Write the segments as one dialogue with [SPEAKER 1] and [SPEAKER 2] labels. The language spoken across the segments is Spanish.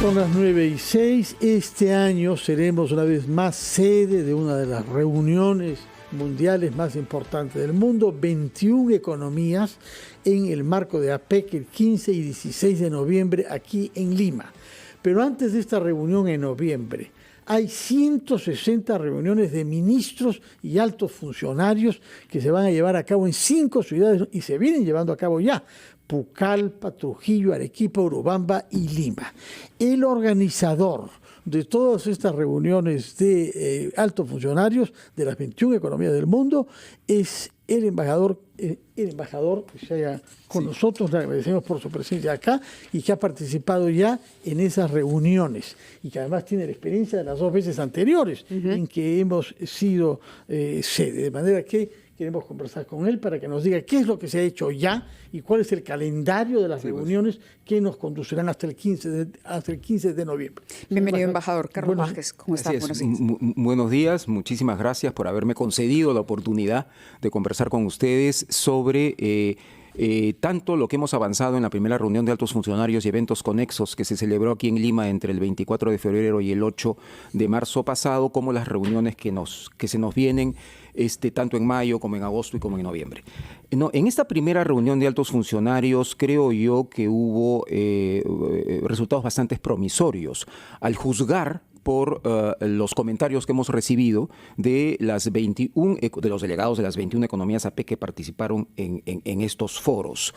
[SPEAKER 1] Son las 9:06. Este año seremos una vez más sede de una de las reuniones mundiales más importantes del mundo, 21 economías en el marco de APEC el 15 y 16 de noviembre aquí en Lima. Pero antes de esta reunión en noviembre, hay 160 reuniones de ministros y altos funcionarios que se van a llevar a cabo en 5 ciudades y se vienen llevando a cabo ya: Pucallpa, Trujillo, Arequipa, Urubamba y Lima. El organizador de todas estas reuniones de altos funcionarios de las 21 economías del mundo es el embajador que se haya con nosotros. Le agradecemos por su presencia acá y que ha participado ya en esas reuniones y que además tiene la experiencia de las 2 veces anteriores en que hemos sido sede. De manera que queremos conversar con él para que nos diga qué es lo que se ha hecho ya y cuál es el calendario de las reuniones que nos conducirán hasta el 15 de noviembre.
[SPEAKER 2] Bienvenido, embajador. Carlos Vázquez, ¿cómo está?
[SPEAKER 3] Buenos días. Buenos días, muchísimas gracias por haberme concedido la oportunidad de conversar con ustedes sobre tanto lo que hemos avanzado en la primera reunión de altos funcionarios y eventos conexos que se celebró aquí en Lima entre el 24 de febrero y el 8 de marzo pasado, como las reuniones que se nos vienen tanto en mayo como en agosto y como en noviembre. En esta primera reunión de altos funcionarios creo yo que hubo resultados bastante promisorios al juzgar por los comentarios que hemos recibido de los delegados de las 21 economías APEC que participaron en estos foros.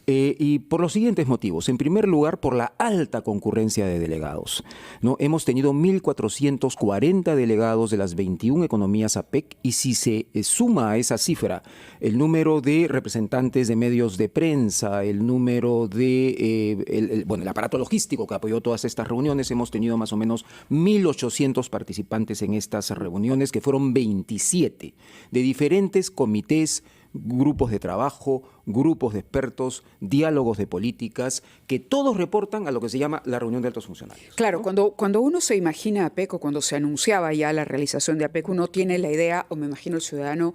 [SPEAKER 3] Y por los siguientes motivos. En primer lugar, por la alta concurrencia de delegados, ¿no? Hemos tenido 1.440 delegados de las 21 economías APEC, y si se suma a esa cifra el número de representantes de medios de prensa, el número de el aparato logístico que apoyó todas estas reuniones, hemos tenido más o menos 1.800 participantes en estas reuniones, que fueron 27 de diferentes comités, grupos de trabajo, grupos de expertos, diálogos de políticas, que todos reportan a lo que se llama la reunión de altos funcionarios.
[SPEAKER 2] Claro, ¿no? cuando uno se imagina APEC, o cuando se anunciaba ya la realización de APEC, uno tiene la idea, o me imagino el ciudadano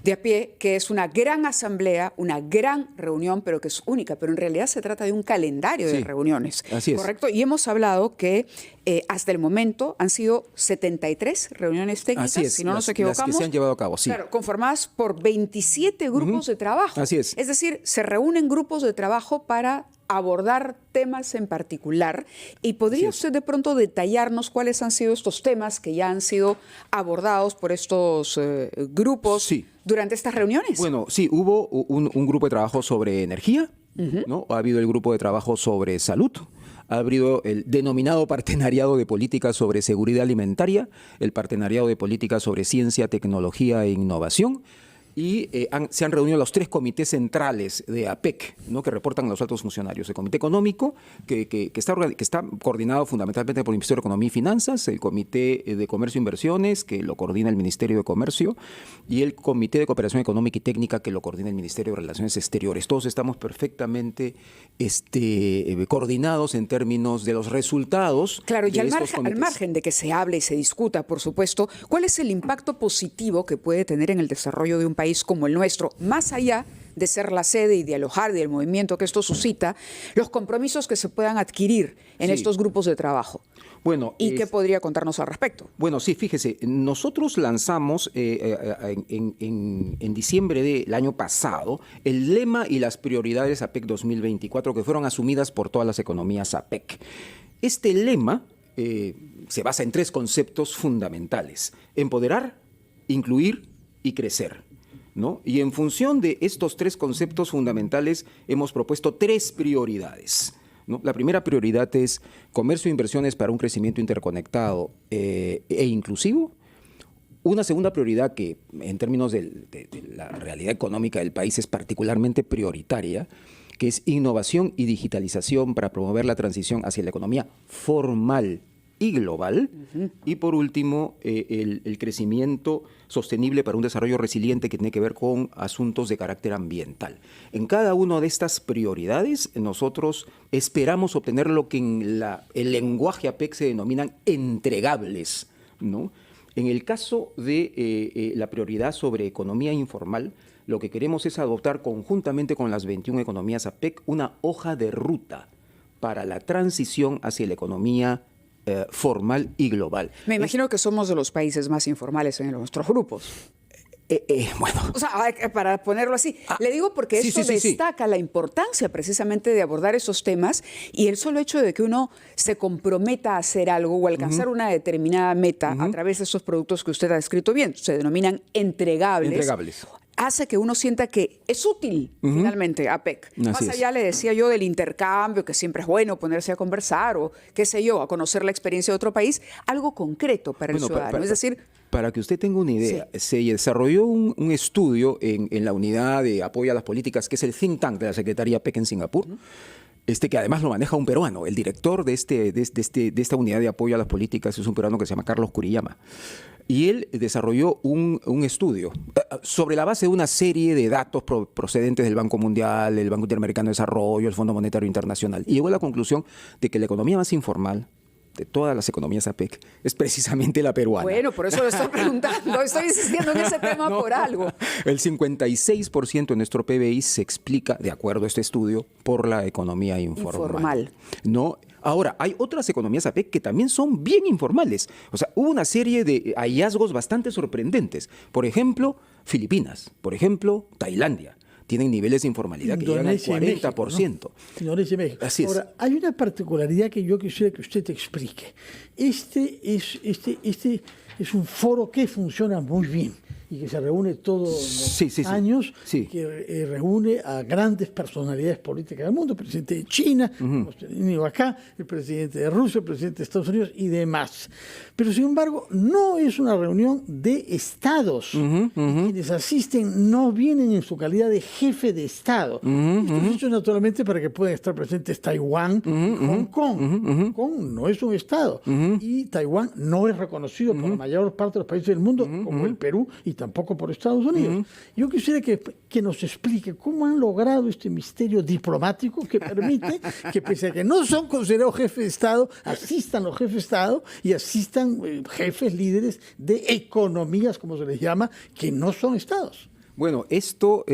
[SPEAKER 2] de a pie, que es una gran asamblea, una gran reunión, pero que es única. Pero en realidad se trata de un calendario de reuniones.
[SPEAKER 3] Así es.
[SPEAKER 2] ¿Correcto? Y hemos hablado que hasta el momento han sido 73 reuniones técnicas, si no nos equivocamos.
[SPEAKER 3] Las que se han llevado a cabo, sí.
[SPEAKER 2] Claro, conformadas por 27 grupos de trabajo.
[SPEAKER 3] Así es.
[SPEAKER 2] Es decir, se reúnen grupos de trabajo para abordar temas en particular. ¿Y podría usted de pronto detallarnos cuáles han sido estos temas que ya han sido abordados por estos grupos durante estas reuniones?
[SPEAKER 3] Bueno, sí, hubo un grupo de trabajo sobre energía, ¿no? Ha habido el grupo de trabajo sobre salud. Ha habido el denominado partenariado de políticas sobre seguridad alimentaria, el partenariado de políticas sobre ciencia, tecnología e innovación. Y se han reunido los 3 comités centrales de APEC, ¿no? Que reportan a los altos funcionarios. El Comité Económico, que está coordinado fundamentalmente por el Ministerio de Economía y Finanzas, el Comité de Comercio e Inversiones, que lo coordina el Ministerio de Comercio, y el Comité de Cooperación Económica y Técnica, que lo coordina el Ministerio de Relaciones Exteriores. Todos estamos perfectamente coordinados en términos de los resultados.
[SPEAKER 2] Claro, y al margen de que se hable y se discuta, por supuesto, ¿cuál es el impacto positivo que puede tener en el desarrollo de un país como el nuestro, más allá de ser la sede y de alojar del movimiento que esto suscita, los compromisos que se puedan adquirir en estos grupos de trabajo?
[SPEAKER 3] Bueno,
[SPEAKER 2] ¿Y qué podría contarnos al respecto?
[SPEAKER 3] Bueno, sí, fíjese, nosotros lanzamos en diciembre del año pasado el lema y las prioridades APEC 2024, que fueron asumidas por todas las economías APEC. Este lema se basa en 3 conceptos fundamentales: empoderar, incluir y crecer, ¿no? Y en función de estos 3 conceptos fundamentales hemos propuesto 3 prioridades, ¿no? La primera prioridad es comercio e inversiones para un crecimiento interconectado e inclusivo. Una segunda prioridad que en términos de la realidad económica del país es particularmente prioritaria, que es innovación y digitalización para promover la transición hacia la economía formal y global. Y por último, el crecimiento sostenible para un desarrollo resiliente que tiene que ver con asuntos de carácter ambiental. En cada una de estas prioridades nosotros esperamos obtener lo que en el lenguaje APEC se denominan entregables, ¿no? En el caso de la prioridad sobre economía informal, lo que queremos es adoptar conjuntamente con las 21 economías APEC una hoja de ruta para la transición hacia la economía formal y global.
[SPEAKER 2] Me imagino que somos de los países más informales en nuestros grupos.
[SPEAKER 3] Bueno.
[SPEAKER 2] O sea, para ponerlo así, le digo porque esto destaca la importancia precisamente de abordar esos temas y el solo hecho de que uno se comprometa a hacer algo o alcanzar una determinada meta a través de esos productos que usted ha descrito bien, se denominan entregables. Hace que uno sienta que es útil finalmente APEC. Más allá, le decía yo, del intercambio, que siempre es bueno ponerse a conversar o, qué sé yo, a conocer la experiencia de otro país, algo concreto para el ciudadano. Es decir,
[SPEAKER 3] para que usted tenga una idea, se desarrolló un estudio en la unidad de apoyo a las políticas, que es el think tank de la Secretaría APEC en Singapur, que además lo maneja un peruano. El director de esta unidad de apoyo a las políticas es un peruano que se llama Carlos Kuriyama. Y él desarrolló un estudio sobre la base de una serie de datos procedentes del Banco Mundial, el Banco Interamericano de Desarrollo, el Fondo Monetario Internacional. Y llegó a la conclusión de que la economía más informal de todas las economías APEC es precisamente la peruana.
[SPEAKER 2] Bueno, por eso lo estoy preguntando, estoy insistiendo en ese tema por algo.
[SPEAKER 3] El 56% de nuestro PBI se explica, de acuerdo a este estudio, por la economía informal. ¿No? Ahora, hay otras economías APEC que también son bien informales. O sea, hubo una serie de hallazgos bastante sorprendentes. Por ejemplo, Filipinas, por ejemplo, Tailandia. Tienen niveles de informalidad que llegan al 40%.
[SPEAKER 1] México, ¿no? Indonesia y México.
[SPEAKER 3] Así es.
[SPEAKER 1] Ahora, hay una particularidad que yo quisiera que usted te explique. Este es un foro que funciona muy bien y que se reúne todos los años, que reúne a grandes personalidades políticas del mundo, el presidente de China, hemos tenido acá, el presidente de Rusia, el presidente de Estados Unidos y demás. Pero sin embargo, no es una reunión de estados. Quienes asisten no vienen en su calidad de jefe de estado. Esto es hecho naturalmente para que puedan estar presentes Taiwán y Hong Kong. Hong Kong no es un estado y Taiwán no es reconocido por la mayor parte de los países del mundo, como el Perú, y tampoco por Estados Unidos. Yo quisiera que nos explique cómo han logrado este misterio diplomático que permite que, pese a que no son considerados jefes de Estado, asistan los jefes de Estado y asistan jefes líderes de economías, como se les llama, que no son Estados.
[SPEAKER 3] Bueno, esto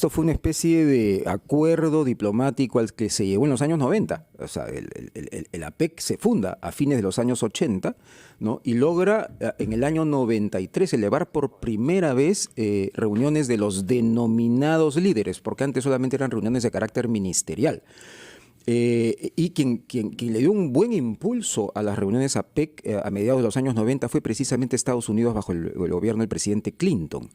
[SPEAKER 3] fue una especie de acuerdo diplomático al que se llegó en los años 90. O sea, el APEC se funda a fines de los años 80, ¿no? Y logra en el año 93 elevar por primera vez reuniones de los denominados líderes, porque antes solamente eran reuniones de carácter ministerial. Y quien le dio un buen impulso a las reuniones APEC a mediados de los años 90 fue precisamente Estados Unidos bajo el gobierno del presidente Clinton.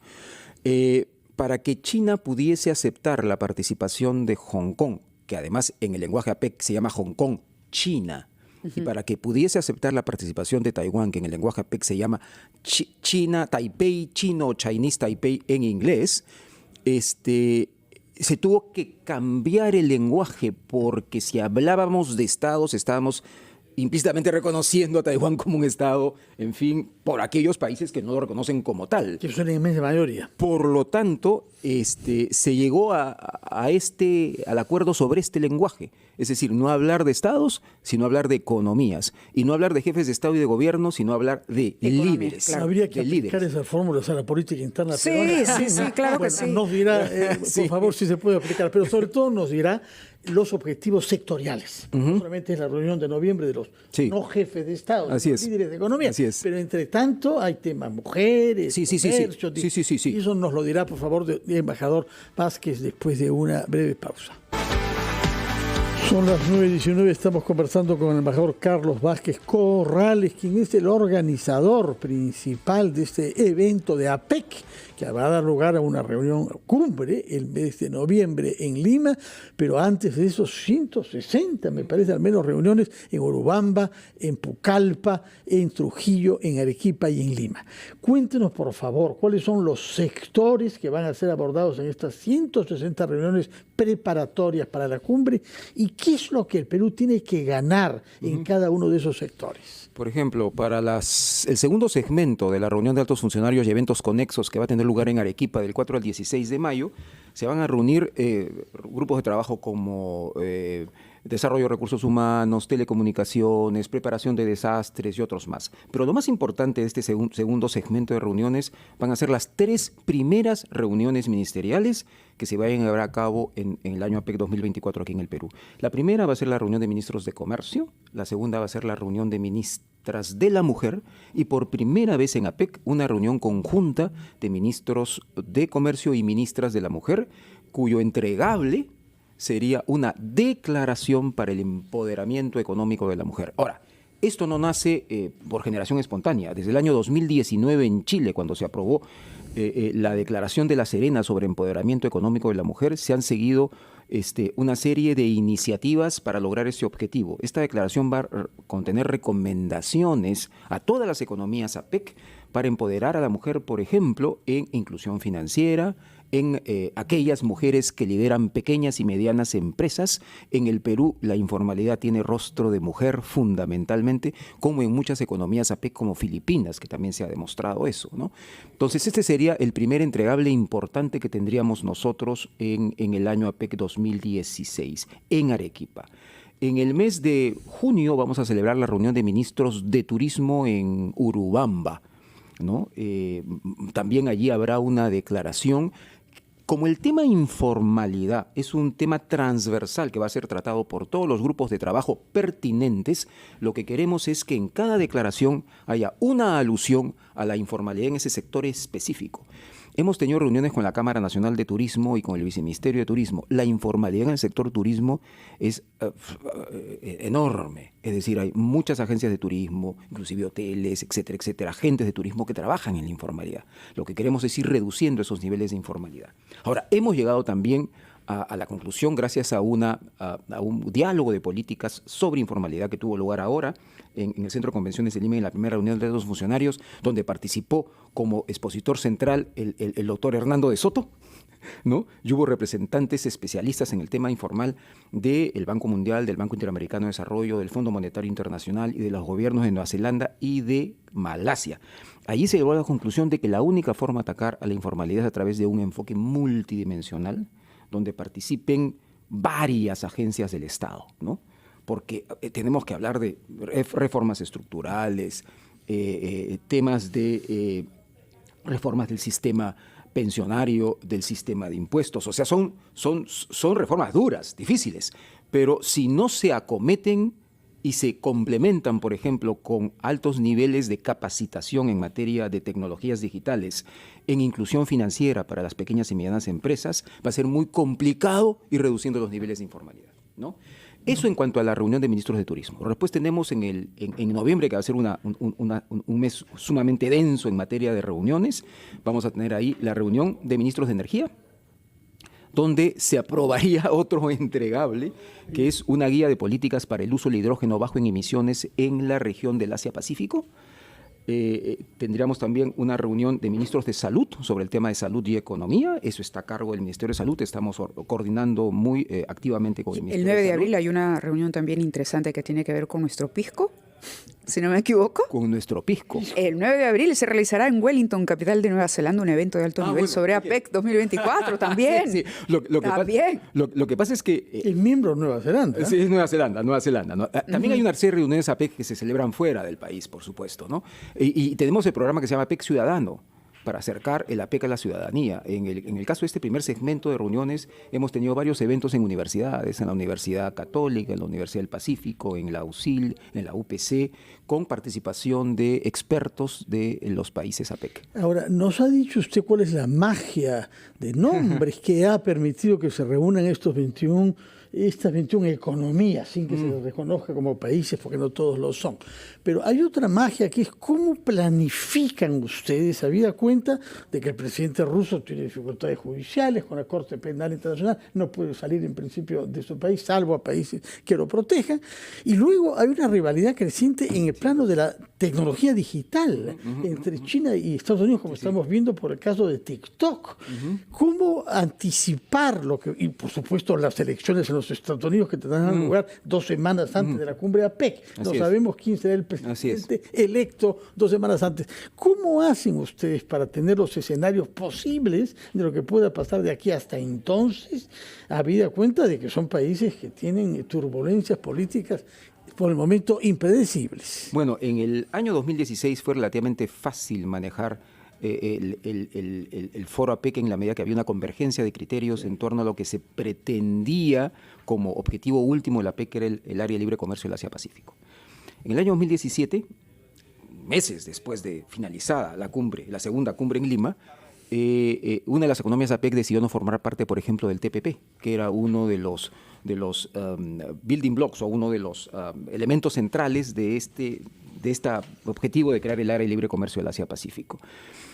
[SPEAKER 3] Para que China pudiese aceptar la participación de Hong Kong, que además en el lenguaje APEC se llama Hong Kong, China, y para que pudiese aceptar la participación de Taiwán, que en el lenguaje APEC se llama China Taipei, chino o Chinese Taipei en inglés, se tuvo que cambiar el lenguaje, porque si hablábamos de estados, estábamos implícitamente reconociendo a Taiwán como un estado, en fin, por aquellos países que no lo reconocen como tal.
[SPEAKER 1] Que son la inmensa mayoría.
[SPEAKER 3] Por lo tanto, se llegó al acuerdo sobre este lenguaje. Es decir, no hablar de estados, sino hablar de economías. Y no hablar de jefes de estado y de gobierno, sino hablar de líderes.
[SPEAKER 1] Claro. Habría que aplicar esas fórmulas a la política interna peruana.
[SPEAKER 2] Sí, claro que sí.
[SPEAKER 1] Nos dirá, por favor, si se puede aplicar, pero sobre todo nos dirá los objetivos sectoriales. No solamente es la reunión de noviembre de los no jefes de Estado, los líderes de economía. Pero entre tanto hay temas mujeres, comercio, y eso nos lo dirá, por favor, el embajador Vázquez después de una breve pausa. Son las 9:19, estamos conversando con el embajador Carlos Vázquez Corrales, quien es el organizador principal de este evento de APEC, que va a dar lugar a una reunión cumbre el mes de noviembre en Lima, pero antes de esos 160, me parece, al menos reuniones en Urubamba, en Pucallpa, en Trujillo, en Arequipa y en Lima. Cuéntenos, por favor, cuáles son los sectores que van a ser abordados en estas 160 reuniones preparatorias para la cumbre y qué es lo que el Perú tiene que ganar en cada uno de esos sectores.
[SPEAKER 3] Por ejemplo, para el segundo segmento de la reunión de altos funcionarios y eventos conexos que va a tener lugar en Arequipa del 4 al 16 de mayo, se van a reunir grupos de trabajo como desarrollo de recursos humanos, telecomunicaciones, preparación de desastres y otros más. Pero lo más importante de este segundo segmento de reuniones van a ser las 3 primeras reuniones ministeriales que se vayan a llevar a cabo en el año APEC 2024 aquí en el Perú. La primera va a ser la reunión de ministros de comercio, la segunda va a ser la reunión de ministras de la mujer y por primera vez en APEC una reunión conjunta de ministros de comercio y ministras de la mujer, cuyo entregable sería una declaración para el empoderamiento económico de la mujer. Ahora, esto no nace por generación espontánea. Desde el año 2019 en Chile, cuando se aprobó la Declaración de La Serena sobre empoderamiento económico de la mujer, se han seguido una serie de iniciativas para lograr ese objetivo. Esta declaración va a contener recomendaciones a todas las economías APEC para empoderar a la mujer, por ejemplo, en inclusión financiera, en aquellas mujeres que lideran pequeñas y medianas empresas. En el Perú la informalidad tiene rostro de mujer fundamentalmente, como en muchas economías APEC como Filipinas, que también se ha demostrado eso, ¿no? Entonces este sería el primer entregable importante que tendríamos nosotros en el año APEC 2016 en Arequipa. En el mes de junio vamos a celebrar la reunión de ministros de turismo en Urubamba, ¿no? También allí habrá una declaración. Como el tema informalidad es un tema transversal que va a ser tratado por todos los grupos de trabajo pertinentes, lo que queremos es que en cada declaración haya una alusión a la informalidad en ese sector específico. Hemos tenido reuniones con la Cámara Nacional de Turismo y con el Viceministerio de Turismo. La informalidad en el sector turismo es enorme. Es decir, hay muchas agencias de turismo, inclusive hoteles, etcétera, etcétera, agentes de turismo que trabajan en la informalidad. Lo que queremos es ir reduciendo esos niveles de informalidad. Ahora, hemos llegado también a la conclusión, gracias a un diálogo de políticas sobre informalidad que tuvo lugar ahora en el Centro de Convenciones de Lima en la primera reunión de los funcionarios, donde participó como expositor central el doctor Hernando de Soto, ¿no? Y hubo representantes especialistas en el tema informal del Banco Mundial, del Banco Interamericano de Desarrollo, del Fondo Monetario Internacional y de los gobiernos de Nueva Zelanda y de Malasia. Allí se llegó a la conclusión de que la única forma de atacar a la informalidad es a través de un enfoque multidimensional, donde participen varias agencias del Estado, ¿no? Porque tenemos que hablar de reformas estructurales, temas de reformas del sistema pensionario, del sistema de impuestos. O sea, son reformas duras, difíciles, pero si no se acometen y se complementan, por ejemplo, con altos niveles de capacitación en materia de tecnologías digitales, en inclusión financiera para las pequeñas y medianas empresas, va a ser muy complicado ir reduciendo los niveles de informalidad, ¿no? Eso en cuanto a la reunión de ministros de turismo. Después tenemos en noviembre, que va a ser un mes sumamente denso en materia de reuniones, vamos a tener ahí la reunión de ministros de energía, donde se aprobaría otro entregable, que es una guía de políticas para el uso del hidrógeno bajo en emisiones en la región del Asia-Pacífico. Tendríamos también una reunión de ministros de salud sobre el tema de salud y economía. Eso está a cargo del Ministerio de Salud. Estamos coordinando muy activamente con el Ministerio de Salud.
[SPEAKER 2] El 9 de abril hay una reunión también interesante que tiene que ver con nuestro pisco, si no me equivoco.
[SPEAKER 3] Con nuestro pisco.
[SPEAKER 2] El 9 de abril se realizará en Wellington, capital de Nueva Zelanda, un evento de alto nivel sobre APEC 2024 también.
[SPEAKER 3] Sí. Lo que pasa es que...
[SPEAKER 1] es miembro de Nueva Zelanda.
[SPEAKER 3] Sí, es Nueva Zelanda, ¿no? También hay una serie de reuniones APEC que se celebran fuera del país, por supuesto, ¿no? Y tenemos el programa que se llama APEC Ciudadano, para acercar el APEC a la ciudadanía. En el caso de este primer segmento de reuniones, hemos tenido varios eventos en universidades, en la Universidad Católica, en la Universidad del Pacífico, en la UCIL, en la UPC, con participación de expertos de los países APEC.
[SPEAKER 1] Ahora, ¿nos ha dicho usted cuál es la magia de nombres que ha permitido que se reúnan estas 21 economías, sin que se les reconozca como países, porque no todos lo son? Pero hay otra magia que es cómo planifican ustedes, habida cuenta de que el presidente ruso tiene dificultades judiciales con la Corte Penal Internacional, no puede salir en principio de su país, salvo a países que lo protejan. Y luego hay una rivalidad creciente en el plano de la tecnología digital entre China y Estados Unidos, como estamos viendo por el caso de TikTok. ¿Cómo anticipar lo que, y por supuesto las elecciones en los los Estados Unidos que tendrán lugar 2 semanas antes de la cumbre APEC. No sabemos quién será el presidente electo 2 semanas antes. ¿Cómo hacen ustedes para tener los escenarios posibles de lo que pueda pasar de aquí hasta entonces, habida cuenta de que son países que tienen turbulencias políticas por el momento impredecibles?
[SPEAKER 3] Bueno, en el año 2016 fue relativamente fácil manejar el foro APEC en la medida que había una convergencia de criterios en torno a lo que se pretendía como objetivo último de la APEC, que era el área de libre comercio del Asia-Pacífico. En el año 2017, meses después de finalizada la cumbre, la segunda cumbre en Lima, una de las economías APEC decidió no formar parte, por ejemplo, del TPP, que era uno de los building blocks o uno de los elementos centrales de este objetivo de crear el área de libre comercio del Asia-Pacífico.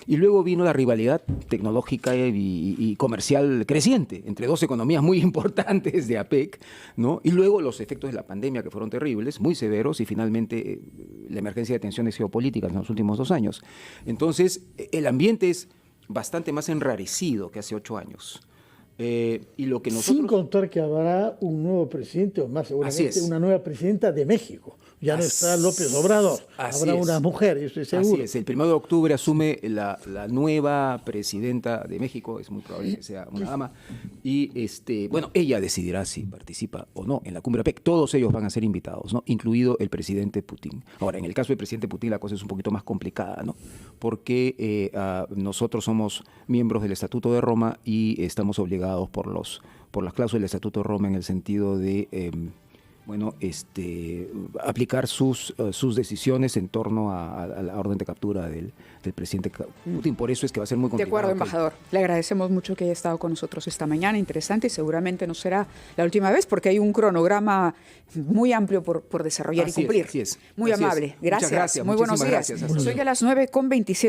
[SPEAKER 3] Y luego vino la rivalidad tecnológica y comercial creciente entre 2 economías muy importantes de APEC, ¿no? Y luego los efectos de la pandemia, que fueron terribles, muy severos, y finalmente la emergencia de tensiones geopolíticas en los últimos 2 años. Entonces, el ambiente es bastante más enrarecido que hace 8 años. Y lo que nosotros...
[SPEAKER 1] Sin contar que habrá un nuevo presidente, o más seguramente una nueva presidenta de México. Ya no está López Obrador, habrá una mujer, yo estoy seguro.
[SPEAKER 3] Así es, el 1 de octubre asume la nueva presidenta de México, es muy probable que sea una dama, y bueno, ella decidirá si participa o no en la cumbre APEC. Todos ellos van a ser invitados, ¿no? Incluido el presidente Putin. Ahora, en el caso del presidente Putin la cosa es un poquito más complicada, ¿no? Porque nosotros somos miembros del Estatuto de Roma y estamos obligados por las cláusulas del Estatuto de Roma en el sentido de aplicar sus decisión en torno a la orden de captura del presidente Putin. Por eso es que va a ser muy complicado.
[SPEAKER 2] De acuerdo, embajador. Le agradecemos mucho que haya estado con nosotros esta mañana. Interesante, y seguramente no será la última vez, porque hay un cronograma muy amplio por desarrollar y cumplir.
[SPEAKER 3] Así es.
[SPEAKER 2] Muy amable. Gracias.
[SPEAKER 3] Muchas gracias.
[SPEAKER 2] Muy buenos días.
[SPEAKER 3] Gracias.
[SPEAKER 2] Soy a las 9:27.